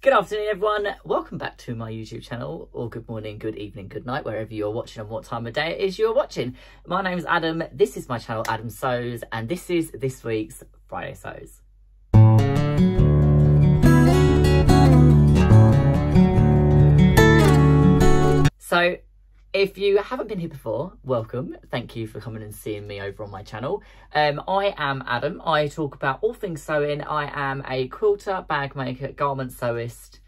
Good afternoon everyone, welcome back to my YouTube channel, or good morning, good evening, good night, wherever you're watching and what time of day it is you're watching. My name's Adam, this is my channel Adam Sews, and this is this week's Friday Sews. So if you haven't been here before, welcome. Thank you for coming and seeing me over on my channel. I am Adam. I talk about all things sewing. I am a quilter, bag maker, garment sewist,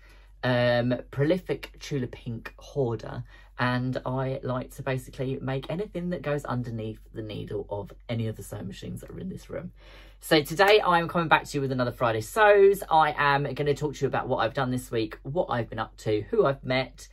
prolific Tula Pink hoarder, and I like to basically make anything that goes underneath the needle of any of the sewing machines that are in this room. So today I'm coming back to you with another Friday Sews. I am going to talk to you about what I've done this week, what I've been up to, who I've met,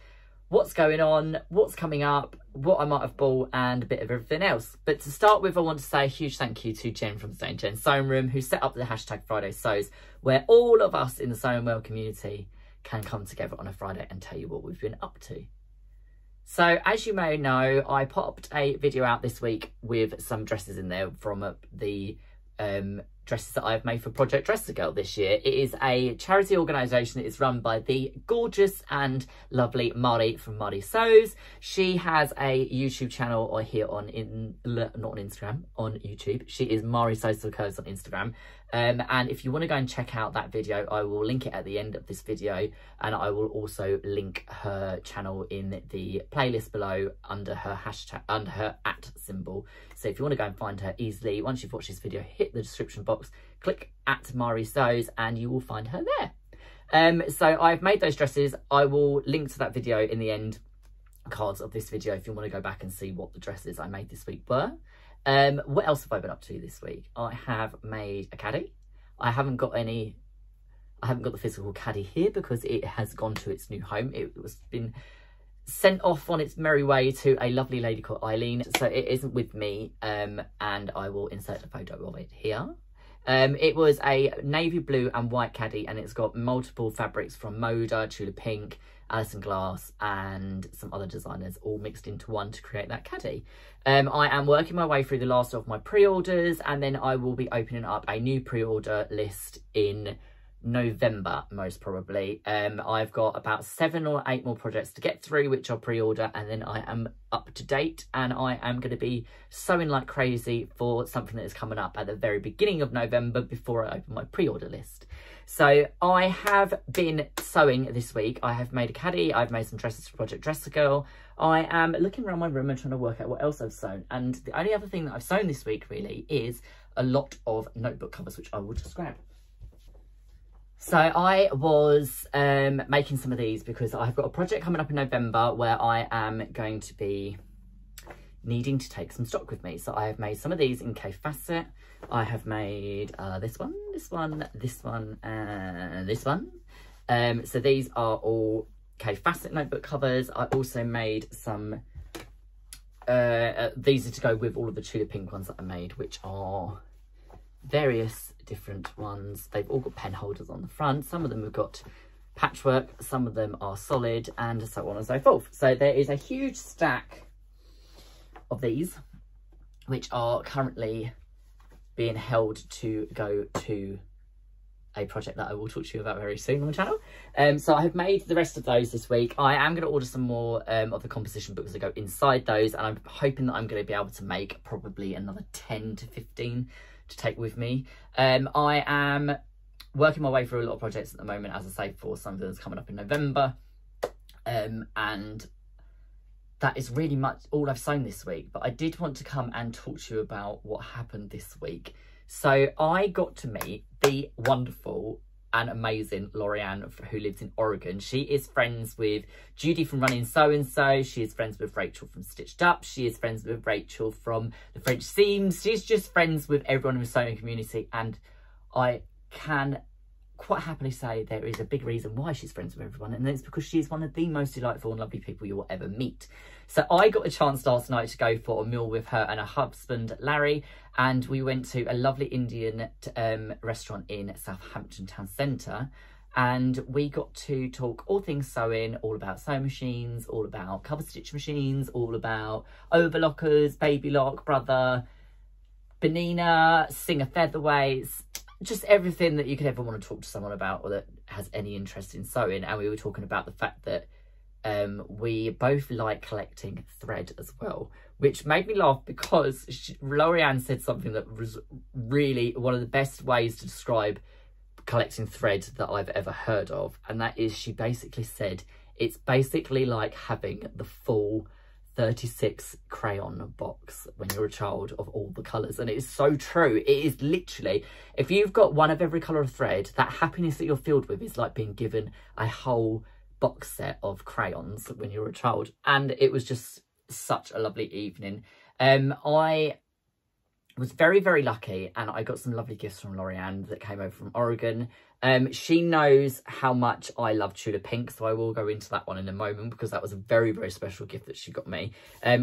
what's going on, what's coming up, what I might have bought, and a bit of everything else. But to start with, I want to say a huge thank you to Jen from St. Jen's Sewing Room, who set up the hashtag Friday Sews, where all of us in the sewing world community can come together on a Friday and tell you what we've been up to. So as you may know, I popped a video out this week with some dresses in there from the dresses that I've made for Project Dress a Girl this year. It is a charity organisation that is run by the gorgeous and lovely Mari from Mari Sews. She has a YouTube channel on here on not on Instagram, on YouTube. She is Mari Sews for Curves on Instagram. And if you want to go and check out that video, I will link it at the end of this video, and I will also link her channel in the playlist below under her hashtag, under her @ symbol. So if you want to go and find her easily, once you've watched this video, hit the description box, click @Mari Sews, and you will find her there. So I've made those dresses. I will link to that video in the end cards of this video if you want to go back and see what the dresses I made this week were. What else have I been up to this week? I have made a caddy. I haven't got the physical caddy here because it has gone to its new home. It was been sent off on its merry way to a lovely lady called Eileen, so it isn't with me, and I will insert a photo of it here. It was a navy blue and white caddy, and it's got multiple fabrics from Moda, Tula Pink, Alison Glass, and some other designers all mixed into one to create that caddy. I am working my way through the last of my pre-orders, and then I will be opening up a new pre-order list in November, most probably. I've got about 7 or 8 more projects to get through, which I'll pre-order, and then I am up to date, and I am going to be sewing like crazy for something that is coming up at the very beginning of November before I open my pre-order list. So I have been sewing this week. I have made a caddy, I've made some dresses for Project Dress a Girl. I am looking around my room and trying to work out what else I've sewn, and the only other thing that I've sewn this week really is a lot of notebook covers, which I will just grab. So I was making some of these because I've got a project coming up in November where I am going to be needing to take some stock with me. So I have made some of these in K Facet. I have made this one, this one, this one, and this one. So these are all K Facet notebook covers. I also made some, these are to go with all of the Tula Pink ones that I made, which are various different ones. They've all got pen holders on the front. Some of them have got patchwork, some of them are solid, and so on and so forth. So there is a huge stack of these which are currently being held to go to a project that I will talk to you about very soon on the channel. So I have made the rest of those this week. I am going to order some more of the composition books that go inside those, and I'm hoping that I'm going to be able to make probably another 10 to 15 to take with me. I am working my way through a lot of projects at the moment, as I say, for something that's coming up in November, and that is really much all I've sewn this week. But I did want to come and talk to you about what happened this week. So I got to meet the wonderful and amazing Lorianne, who lives in Oregon. She is friends with Judy from Running Sew and Sew. She is friends with Rachel from Stitched Up. She is friends with Rachel from the French Seams. She's just friends with everyone in the sewing community, and I can quite happily say there is a big reason why she's friends with everyone, and it's because she is one of the most delightful and lovely people you will ever meet. So I got a chance last night to go for a meal with her and her husband Larry, and we went to a lovely Indian restaurant in Southampton Town Centre, and we got to talk all things sewing, all about sewing machines, all about cover stitch machines, all about overlockers, baby lock, brother, Benina, Singer featherweights, just everything that you could ever want to talk to someone about, or that has any interest in sewing, and we were talking about the fact that we both like collecting thread as well, which made me laugh because Lorianne said something that was really one of the best ways to describe collecting thread that I've ever heard of, and that is, she basically said it's basically like having the full 36 crayon box when you're a child of all the colours. And it is so true. It is literally, if you've got one of every colour of thread, that happiness that you're filled with is like being given a whole box set of crayons when you're a child. And it was just such a lovely evening. I was very, very lucky, and I got some lovely gifts from Lorianne that came over from Oregon. She knows how much I love Tulip Pink, so I will go into that one in a moment, because that was a very, very special gift that she got me.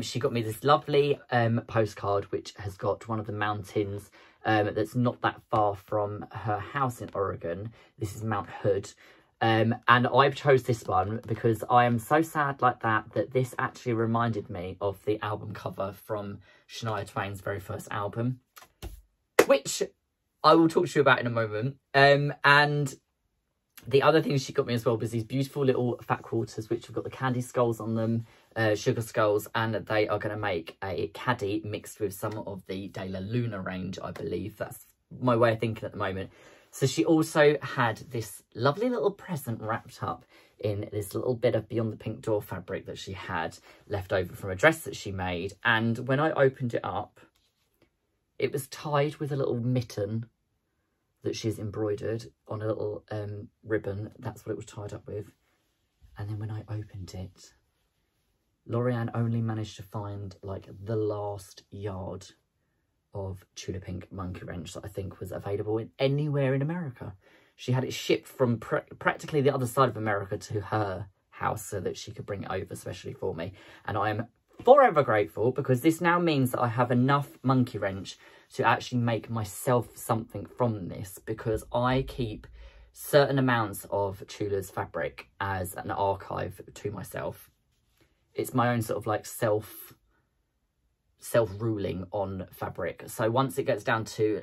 She got me this lovely postcard, which has got one of the mountains that's not that far from her house in Oregon. This is Mount Hood. And I chose this one because I am so sad like that this actually reminded me of the album cover from Shania Twain's very first album, which I will talk to you about in a moment. And the other thing she got me as well was these beautiful little fat quarters, which have got the candy skulls on them, sugar skulls, and they are going to make a caddy mixed with some of the De La Luna range, I believe. That's my way of thinking at the moment. So she also had this lovely little present wrapped up in this little bit of Beyond the Pink Door fabric that she had left over from a dress that she made. And when I opened it up, it was tied with a little mitten that she's embroidered on a little ribbon. That's what it was tied up with. And then when I opened it, Lorianne only managed to find like the last yard of Tulip Pink monkey wrench that I think was available anywhere in America. She had it shipped from practically the other side of America to her house so that she could bring it over especially for me. And I am forever grateful, because this now means that I have enough monkey wrench to actually make myself something from this, because I keep certain amounts of Tula's fabric as an archive to myself. It's my own sort of like self-ruling on fabric. So once it gets down to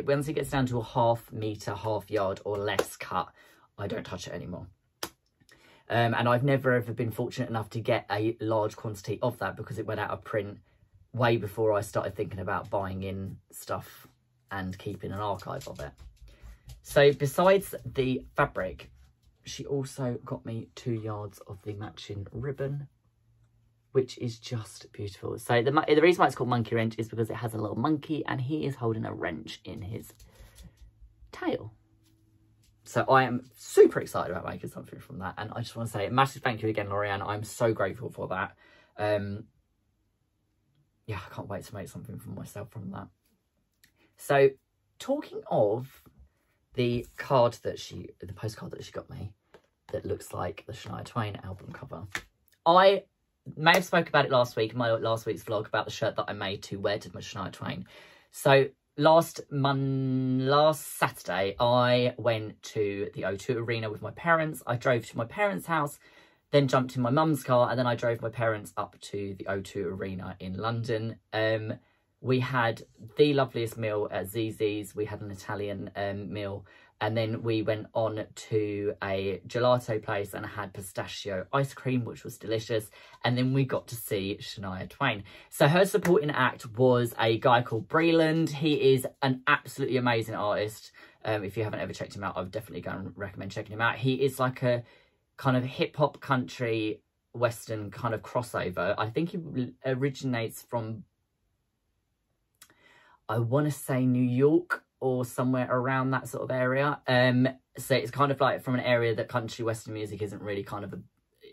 once it gets down to a half metre, half yard or less cut, I don't touch it anymore. And I've never ever been fortunate enough to get a large quantity of that, because it went out of print way before I started thinking about buying in stuff and keeping an archive of it. So besides the fabric, she also got me 2 yards of the matching ribbon, which is just beautiful. So the reason why it's called Monkey Wrench is because it has a little monkey and he is holding a wrench in his tail. So I am super excited about making something from that. And I just want to say a massive thank you again, Lorianne. I'm so grateful for that. Yeah, I can't wait to make something for myself from that. So talking of the postcard that she got me, that looks like the Shania Twain album cover. I may have spoke about it last week in my last week's vlog about the shirt that I made to wear to my Shania Twain. So last Saturday, I went to the O2 Arena with my parents. I drove to my parents' house, then jumped in my mum's car, and then I drove my parents up to the O2 Arena in London. We had the loveliest meal at Zizzi's. We had an Italian meal. And then we went on to a gelato place and had pistachio ice cream, which was delicious. And then we got to see Shania Twain. So her supporting act was a guy called Breland. He is an absolutely amazing artist. If you haven't ever checked him out, I would definitely go and recommend checking him out. He is like a kind of hip-hop country western kind of crossover. I think he originates from, I want to say, New York or somewhere around that sort of area. So it's kind of like from an area that country western music isn't really kind of a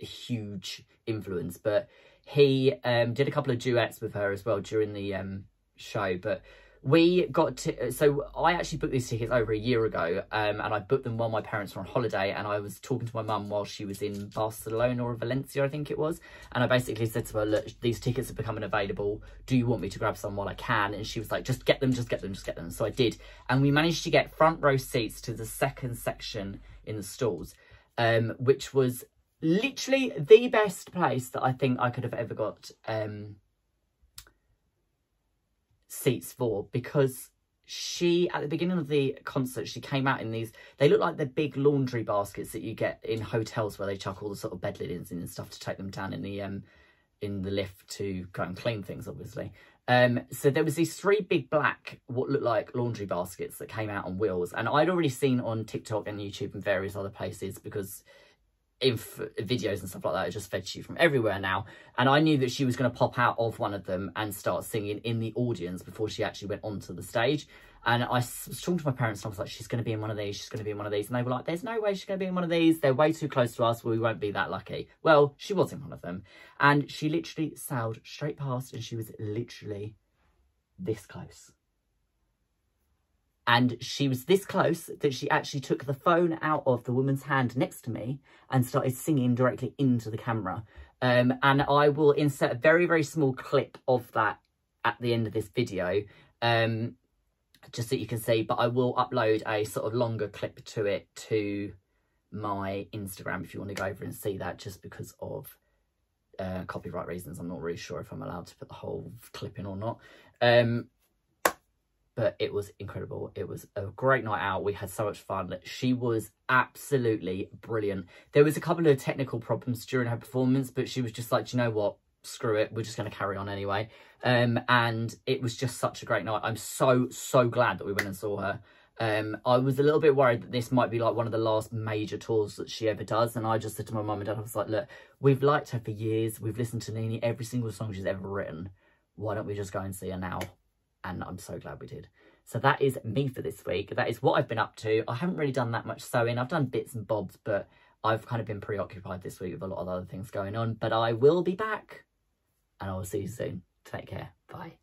huge influence, but he did a couple of duets with her as well during the show. But we got to, so I actually booked these tickets over a year ago, and I booked them while my parents were on holiday, and I was talking to my mum while she was in Barcelona or Valencia, I think it was, and I basically said to her, look, these tickets are becoming available, do you want me to grab some while I can? And she was like, just get them, just get them, just get them. So I did, and we managed to get front row seats to the second section in the stalls, which was literally the best place that I think I could have ever got seats for, because she, at the beginning of the concert, she came out in these, they look like the big laundry baskets that you get in hotels where they chuck all the sort of bed linens in and stuff to take them down in the lift to go and clean things, obviously. So there was these 3 big black, what looked like laundry baskets that came out on wheels. And I'd already seen on TikTok and YouTube and various other places, because in videos and stuff like that, it just fed you from everywhere now. And I knew that she was going to pop out of one of them and start singing in the audience before she actually went onto the stage. And I was talking to my parents and I was like, she's going to be in one of these, she's going to be in one of these. And they were like, there's no way she's going to be in one of these. They're way too close to us. We won't be that lucky. Well, she was in one of them. And she literally sailed straight past, and she was literally this close. And she was this close that she actually took the phone out of the woman's hand next to me and started singing directly into the camera. And I will insert a very, very small clip of that at the end of this video, just so you can see. But I will upload a sort of longer clip to it to my Instagram if you want to go over and see that, just because of copyright reasons. I'm not really sure if I'm allowed to put the whole clip in or not. But it was incredible. It was a great night out. We had so much fun. She was absolutely brilliant. There was a couple of technical problems during her performance, but she was just like, you know what? Screw it. We're just going to carry on anyway. And it was just such a great night. I'm so, so glad that we went and saw her. I was a little bit worried that this might be like one of the last major tours that she ever does. And I just said to my mum and dad, I was like, look, we've liked her for years. We've listened to Nini, every single song she's ever written. Why don't we just go and see her now? And I'm so glad we did. So that is me for this week. That is what I've been up to. I haven't really done that much sewing. I've done bits and bobs, but I've kind of been preoccupied this week with a lot of other things going on. But I will be back, and I will see you soon. Take care. Bye.